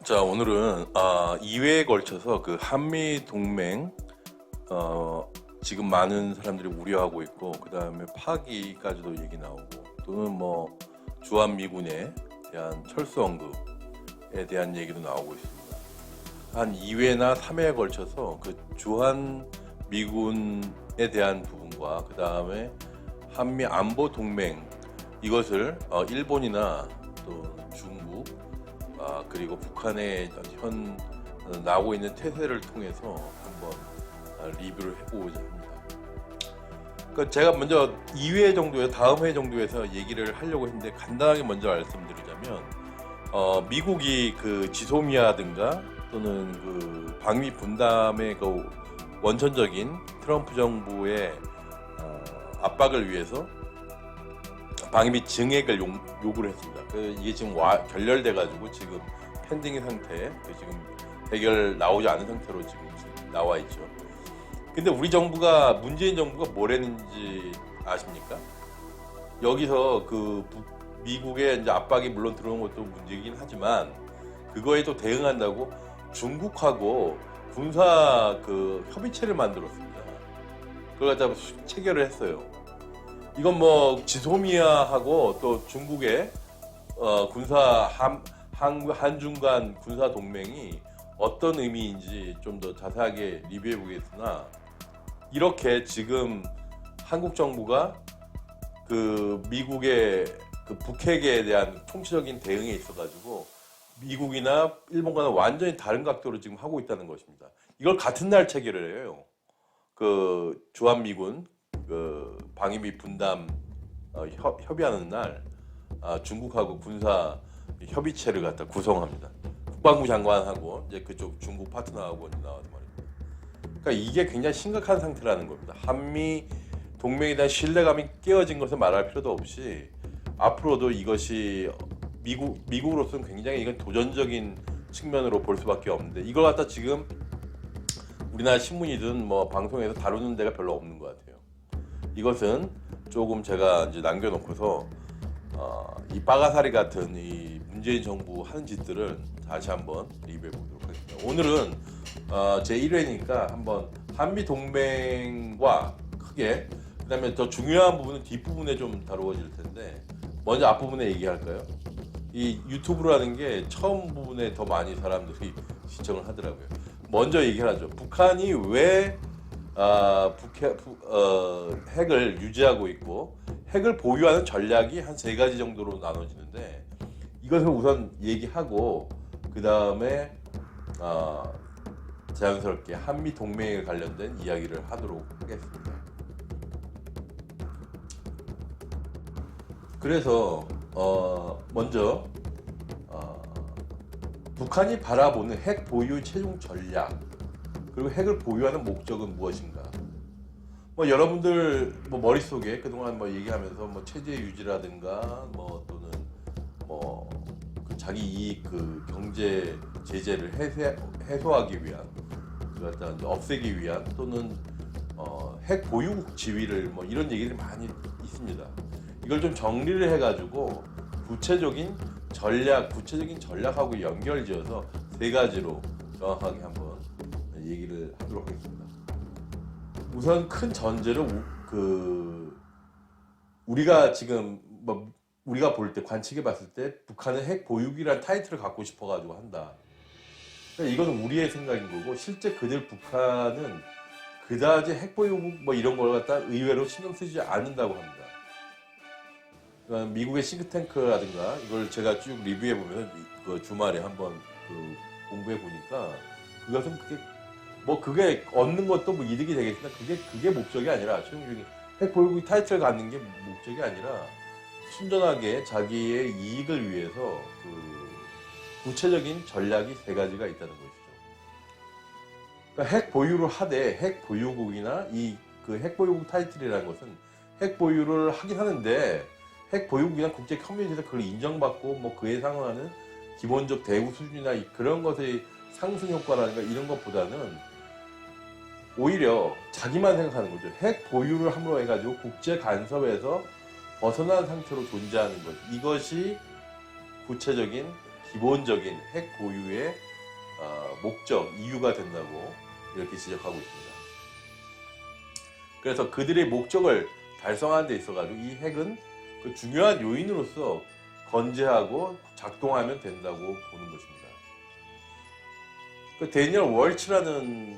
자, 오늘은 2회에 걸쳐서 그 한미 동맹 지금 많은 사람들이 우려하고 있고, 그 다음에 파기까지도 얘기 나오고, 또는 뭐 주한 미군에 대한 철수 언급에 대한 얘기도 나오고 있습니다. 한 2회나 3회에 걸쳐서 그 주한 미군에 대한 부분과 그 다음에 한미 안보 동맹 이것을 일본이나 또 중국 그리고 북한의 현 나오고 있는 태세를 통해서 한번 리뷰를 해보고자 합니다. 그러니까 제가 먼저 2회 정도에 다음 회 정도에서 얘기를 하려고 했는데 간단하게 먼저 말씀드리자면 미국이 그 지소미아든가 또는 그 방위 분담의 그 원천적인 트럼프 정부의 압박을 위해서 방위 증액을 요구를 했습니다. 이게 지금 결렬돼가지고 지금 펜딩 상태, 지금 해결 나오지 않은 상태로 지금 나와 있죠. 근데 우리 정부가 문재인 정부가 뭘 했는지 아십니까? 여기서 그 미국의 이제 압박이 물론 들어온 것도 문제이긴 하지만 그거에 또 대응한다고 중국하고 군사 그 협의체를 만들었습니다. 그걸 갖다가 체결을 했어요. 이건 뭐 지소미아하고 또 중국의 군사 한중 간 군사 동맹이 어떤 의미인지 좀 더 자세하게 리뷰해 보겠으나, 이렇게 지금 한국 정부가 그 미국의 그 북핵에 대한 총체적인 대응에 있어가지고 미국이나 일본과는 완전히 다른 각도로 지금 하고 있다는 것입니다. 이걸 같은 날 체결을 해요. 그 주한미군 그 방위비 분담 협의하는 날 중국하고 군사 협의체를 갖다 구성합니다. 국방부 장관하고 이제 그쪽 중국 파트너하고 나와서 말입니다. 그러니까 이게 굉장히 심각한 상태라는 겁니다. 한미 동맹에 대한 신뢰감이 깨어진 것을 말할 필요도 없이 앞으로도 이것이 미국으로서는 굉장히 이건 도전적인 측면으로 볼 수밖에 없는데, 이걸 갖다 지금 우리나라 신문이든 뭐 방송에서 다루는 데가 별로 없는 것 같아요. 이것은 조금 제가 이제 남겨놓고서 이 빠가사리 같은 이 문재인 정부 하는 짓들을 다시 한번 리뷰해 보도록 하겠습니다. 오늘은 제 1회니까 한번 한미 동맹과 크게, 그다음에 더 중요한 부분은 뒷부분에 좀 다루어질 텐데 먼저 앞부분에 얘기할까요? 이 유튜브라는 게 처음 부분에 더 많이 사람들이 시청을 하더라고요. 먼저 얘기를 하죠. 북한이 왜 핵을 유지하고 있고 핵을 보유하는 전략이 한 3가지 정도로 나눠지는데, 이것을 우선 얘기하고 그 다음에 자연스럽게 한미 동맹에 관련된 이야기를 하도록 하겠습니다. 그래서 먼저 북한이 바라보는 핵 보유 최종 전략, 그리고 핵을 보유하는 목적은 무엇인가? 뭐 여러분들 뭐 머릿속에 그동안 뭐 얘기하면서 뭐 체제 유지라든가 뭐 또는 그 자기 이익 그 경제 제재를 해소하기 위한, 그러니까 없애기 위한, 또는 핵 보유국 지위를 뭐 이런 얘기들이 많이 있습니다. 이걸 좀 정리를 해가지고 구체적인 전략하고 연결지어서 3가지로 정확하게 한번 얘기를 하도록 하겠습니다. 우선 큰 전제로 우리가 지금 뭐 우리가 볼 때, 관측해 봤을 때 북한은 핵 보유국이라는 타이틀을 갖고 싶어가지고 한다. 그러니까 이건 우리의 생각인 거고, 실제 그들 북한은 그다지 핵 보유국 뭐 이런 걸 갖다 의외로 신경 쓰지 않는다고 합니다. 그러니까 미국의 싱크탱크라든가 이걸 제가 쭉 리뷰해 보면 그 주말에 한번 공부해 보니까 그것은 그게 얻는 것도 뭐 이득이 되겠지만 그게 목적이 아니라, 최종적인 핵 보유국 타이틀을 갖는 게 목적이 아니라 순전하게 자기의 이익을 위해서 구체적인 전략이 3가지가 있다는 것이죠. 그러니까 핵 보유를 하되 핵 보유국이나 핵 보유국 타이틀이라는 것은 핵 보유를 하긴 하는데 핵 보유국이나 국제 커뮤니티에서 그걸 인정받고 뭐 그에 상응하는 기본적 대우 수준이나 그런 것의 상승 효과라든가 이런 것보다는 오히려 자기만 생각하는 거죠. 핵 보유를 함으로 해가지고 국제 간섭에서 벗어난 상태로 존재하는 것, 이것이 구체적인 기본적인 핵 보유의 목적, 이유가 된다고 이렇게 지적하고 있습니다. 그래서 그들의 목적을 달성하는 데 있어가지고 이 핵은 그 중요한 요인으로서 건재하고 작동하면 된다고 보는 것입니다. 그 데니얼 월츠라는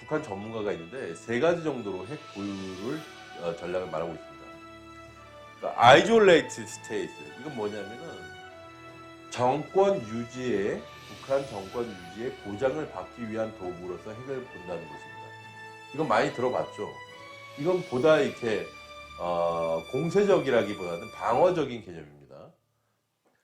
북한 전문가가 있는데 세 가지 정도로 핵 보유를 전략을 말하고 있습니다. 그러니까 아이졸레이티드 스테이트, 이건 뭐냐면은 정권 유지에, 북한 정권 유지의 보장을 받기 위한 도구로서 핵을 본다는 것입니다. 이건 많이 들어봤죠. 이건 보다 이렇게 공세적이라기보다는 방어적인 개념입니다.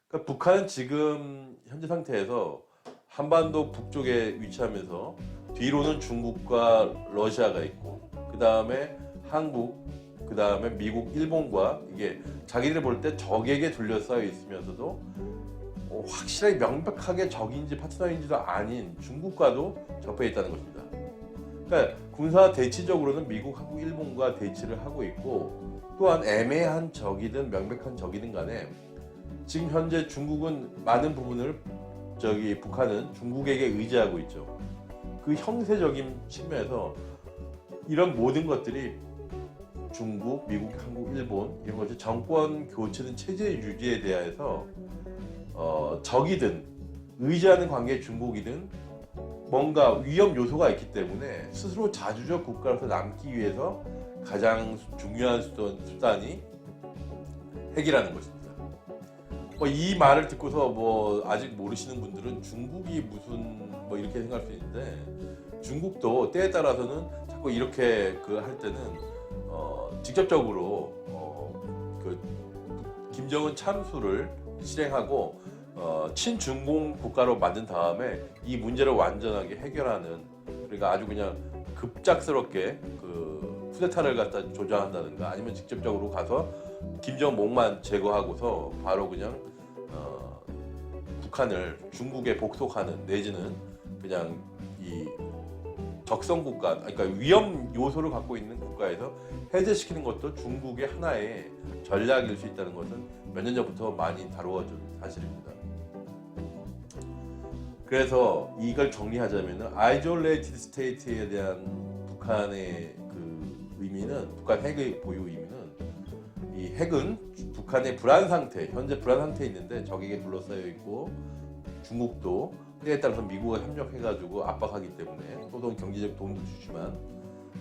그러니까 북한은 지금 현재 상태에서 한반도 북쪽에 위치하면서 뒤로는 중국과 러시아가 있고, 그 다음에 한국, 그 다음에 미국, 일본과 이게 자기들이 볼 때 적에게 둘러싸여 있으면서도 확실하게 명백하게 적인지 파트너인지도 아닌 중국과도 접해 있다는 것입니다. 그러니까 군사 대치적으로는 미국, 한국, 일본과 대치를 하고 있고, 또한 애매한 적이든 명백한 적이든 간에 지금 현재 중국은 많은 부분을 북한은 중국에게 의지하고 있죠. 그 형세적인 측면에서 이런 모든 것들이 중국, 미국, 한국, 일본 이런 것이 정권 교체든 체제 유지에 대해서 적이든 의지하는 관계 중국이든 뭔가 위험 요소가 있기 때문에 스스로 자주적 국가로서 남기 위해서 가장 중요한 수단이 핵이라는 것입니다. 이 말을 듣고서 아직 모르시는 분들은 중국이 무슨 이렇게 생각할 수 있는데, 중국도 때에 따라서는 자꾸 이렇게 할 때는 직접적으로 김정은 참수를 실행하고 친중공 국가로 만든 다음에 이 문제를 완전하게 해결하는, 그러니까 아주 그냥 급작스럽게 쿠데타를 갖다 조장한다든가 아니면 직접적으로 가서 김정목만 제거하고서 바로 그냥 북한을 중국에 복속하는, 내지는 그냥 이 적성 국가, 그러니까 위험 요소를 갖고 있는 국가에서 해제시키는 것도 중국의 하나의 전략일 수 있다는 것은 몇 년 전부터 많이 다루어진 사실입니다. 그래서 이걸 정리하자면 아이졸레이티드 스테이트에 대한 북한의 의미는, 북한 핵의 보유 의미는, 이 핵은 북한의 불안 상태, 현재 불안 상태에 있는데 적에게 둘러싸여 있고, 중국도 때에 따라서 미국과 협력해가지고 압박하기 때문에 또는 경제적 도움도 주지만,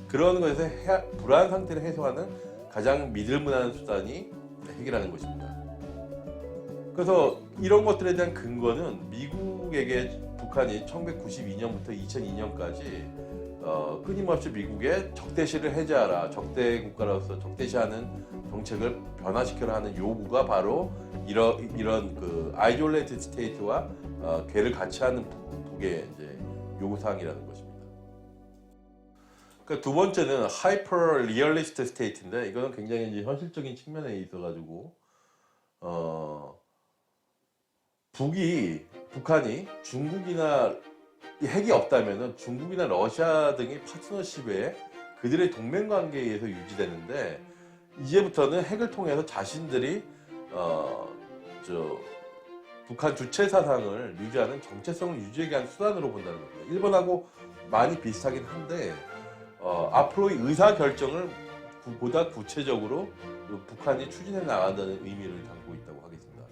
그런 것에서 불안 상태를 해소하는 가장 믿을만한 수단이 핵이라는 것입니다. 그래서 이런 것들에 대한 근거는 미국에게 북한이 1992년부터 2002년까지 끊임없이 미국의 적대시를 해제하라, 적대 국가로서 적대시하는 정책을 변화시켜라 하는 요구가 바로 이런 아이졸레이티드 스테이트와 궤를 같이 하는 북의 이제 요구사항이라는 것입니다. 두 번째는 하이퍼 리얼리스트 스테이트인데, 이거는 굉장히 이제 현실적인 측면에 있어가지고 북한이 중국이나 핵이 없다면은 중국이나 러시아 등의 파트너십에 그들의 동맹 관계에 의해서 유지되는데, 이제부터는 핵을 통해서 자신들이 북한 주체 사상을 유지하는, 정체성을 유지하기 위한 수단으로 본다는 겁니다. 일본하고 많이 비슷하긴 한데 앞으로의 의사 결정을 보다 구체적으로 북한이 추진해 나간다는 의미를 담고 있다고 하겠습니다.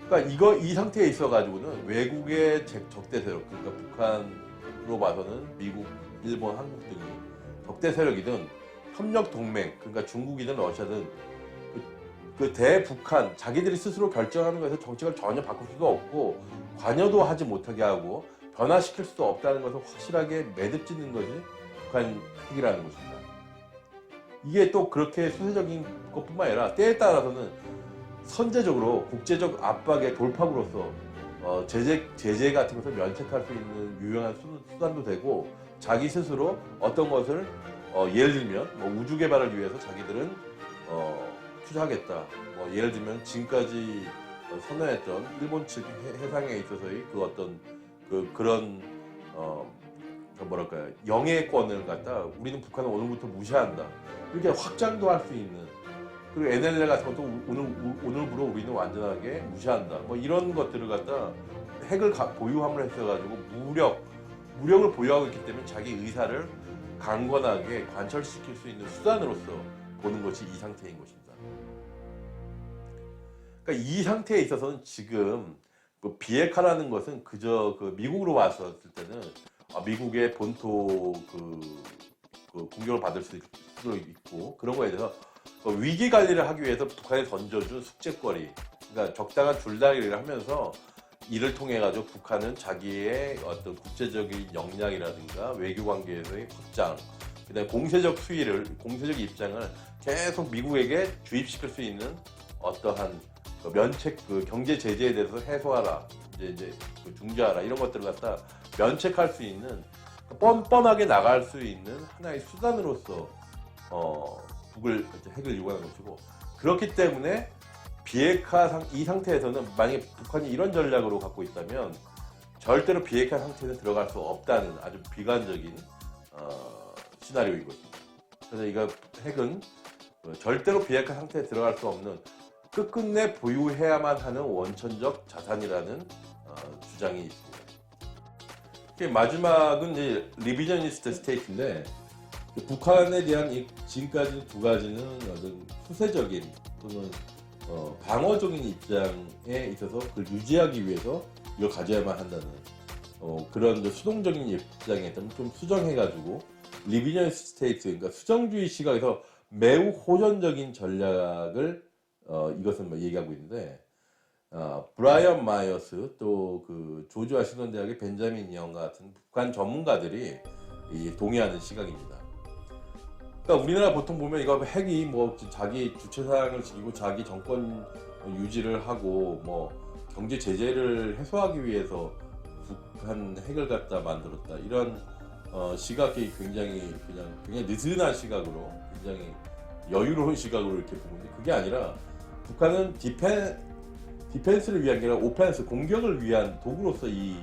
그러니까 이 상태에 있어 가지고는 외국의 적대 세력, 그러니까 북한으로 봐서는 미국, 일본, 한국 등이 적대 세력이든 협력 동맹, 그러니까 중국이든 러시아든 그 대북한, 자기들이 스스로 결정하는 것에서 정책을 전혀 바꿀 수도 없고 관여도 하지 못하게 하고 변화시킬 수도 없다는 것을 확실하게 매듭짓는 것이 북한 핵이라는 것입니다. 이게 또 그렇게 수세적인 것뿐만 아니라 때에 따라서는 선제적으로 국제적 압박의 돌파구로서 제재 같은 것을 면책할 수 있는 유용한 수단도 되고, 자기 스스로 어떤 것을 예를 들면 우주 개발을 위해서 자기들은 투자하겠다. 예를 들면 지금까지 선언했던 일본 측 해상에 있어서의 그런 영해권을 갖다 우리는 북한을 오늘부터 무시한다, 이렇게 확장도 할 수 있는 그리고 NLL 같은 것도 오늘부로 우리는 완전하게 무시한다. 뭐 이런 것들을 갖다 핵을 보유함을 했어가지고 무력을 보유하고 있기 때문에 자기 의사를 강건하게 관철시킬 수 있는 수단으로서 보는 것이 이 상태인 것입니다. 그러니까 이 상태에 있어서는 지금 그 비핵화라는 것은 그저 그 미국으로 왔었을 때는 미국의 본토 그 공격을 받을 수도 있고 그런 거에 대해서 위기 관리를 하기 위해서 북한에 던져준 숙제거리, 그러니까 적당한 줄다리기를 하면서 이를 통해 가지고 북한은 자기의 어떤 국제적인 역량이라든가 외교 관계에서의 확장, 그다음에 공세적 공세적 입장을 계속 미국에게 주입시킬 수 있는 어떠한 면책, 경제 제재에 대해서 해소하라, 이제 중재하라 이런 것들을 갖다 면책할 수 있는 뻔뻔하게 나갈 수 있는 하나의 수단으로서 핵을 이용하는 것이고, 그렇기 때문에 비핵화 이 상태에서는 만약에 북한이 이런 전략으로 갖고 있다면 절대로 비핵화 상태에 들어갈 수 없다는 아주 비관적인 시나리오인 것입니다. 그래서 이거 핵은 절대로 비핵화 상태에 들어갈 수 없는 끝끝내 보유해야만 하는 원천적 자산이라는 주장이 있습니다. 마지막은 이제 리비저니스트 스테이트인데, 북한에 대한 지금까지 두 가지는 어떤 수세적인 또는 방어적인 입장에 있어서 그걸 유지하기 위해서 이걸 가져야만 한다는 그런 수동적인 입장에 좀 수정해가지고 리비저니스트 스테이트, 그러니까 수정주의 시각에서 매우 호전적인 전략을 이것은 얘기하고 있는데, 브라이언 마이어스 또 그 조지 워싱턴 대학의 벤자민 영 같은 북한 전문가들이 동의하는 시각입니다. 그러니까 우리나라 보통 보면 이거 핵이 뭐 자기 주체사항을 지키고 자기 정권 유지를 하고 뭐 경제 제재를 해소하기 위해서 북한 핵을 갖다 만들었다, 이런 시각이 굉장히 느슨한 시각으로, 굉장히 여유로운 시각으로 이렇게 보고 있는데, 그게 아니라 북한은 디펜스를 위한 게 아니라 오펜스, 공격을 위한 도구로서 이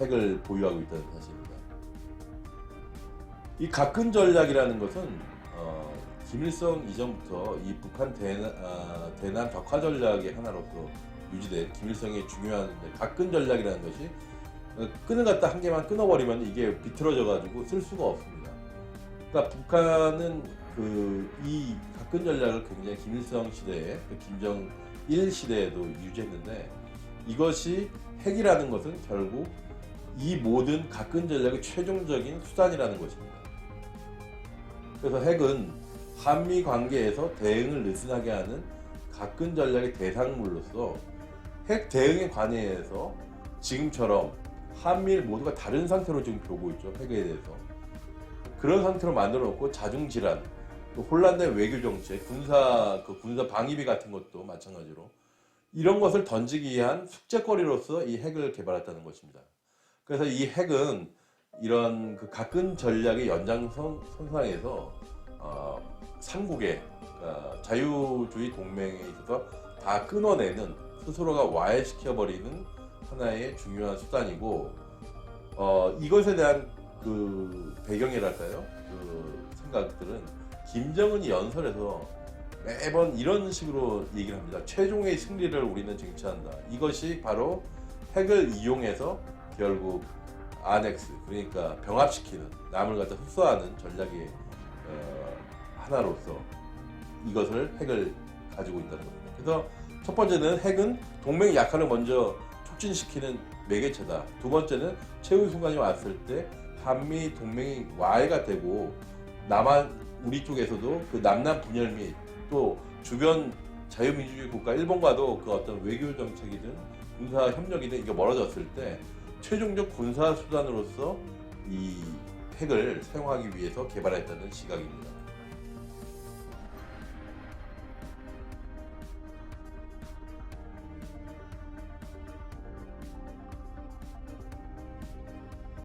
핵을 보유하고 있다는 사실입니다. 이 가끔 전략이라는 것은 김일성 이전부터 이 북한 대남 벽화 전략의 하나로서 유지된 김일성의 중요한 가끔 전략이라는 것이, 끈을 갖다 한 개만 끊어버리면 이게 비틀어져 가지고 쓸 수가 없습니다. 그러니까 북한은 이 가끔 전략을 굉장히 김일성 시대에, 김정일 시대에도 유지했는데, 이것이 핵이라는 것은 결국 이 모든 가끔 전략의 최종적인 수단이라는 것입니다. 그래서 핵은 한미 관계에서 대응을 느슨하게 하는 가끔 전략의 대상물로서 핵 대응에 관해서 지금처럼 한미일 모두가 다른 상태로 지금 보고 있죠. 핵에 대해서 그런 상태로 만들어 놓고 자중질환, 또 혼란된 외교 정책, 군사 방위비 같은 것도 마찬가지로 이런 것을 던지기 위한 숙제거리로서 이 핵을 개발했다는 것입니다. 그래서 이 핵은 이런 가끔 전략의 연장선상에서 삼국의 자유주의 동맹에 있어서 다 끊어내는, 스스로가 와해시켜버리는 하나의 중요한 수단이고, 이것에 대한 배경이랄까요? 생각들은 김정은이 연설에서 매번 이런 식으로 얘기를 합니다. 최종의 승리를 우리는 쟁취한다. 이것이 바로 핵을 이용해서 결국 아넥스, 그러니까 병합시키는, 남을 갖다 흡수하는 전략의 하나로서 이것을 핵을 가지고 있다는 겁니다. 그래서 첫 번째는 핵은 동맹 약화를 먼저 촉진시키는 매개체다. 두 번째는 최후 순간이 왔을 때 한미 동맹이 와해가 되고 우리 쪽에서도 그 남남 분열 및 또 주변 자유민주주의 국가 일본과도 그 어떤 외교 정책이든 군사 협력이든 이게 멀어졌을 때 최종적 군사 수단으로서 이 핵을 사용하기 위해서 개발했다는 시각입니다.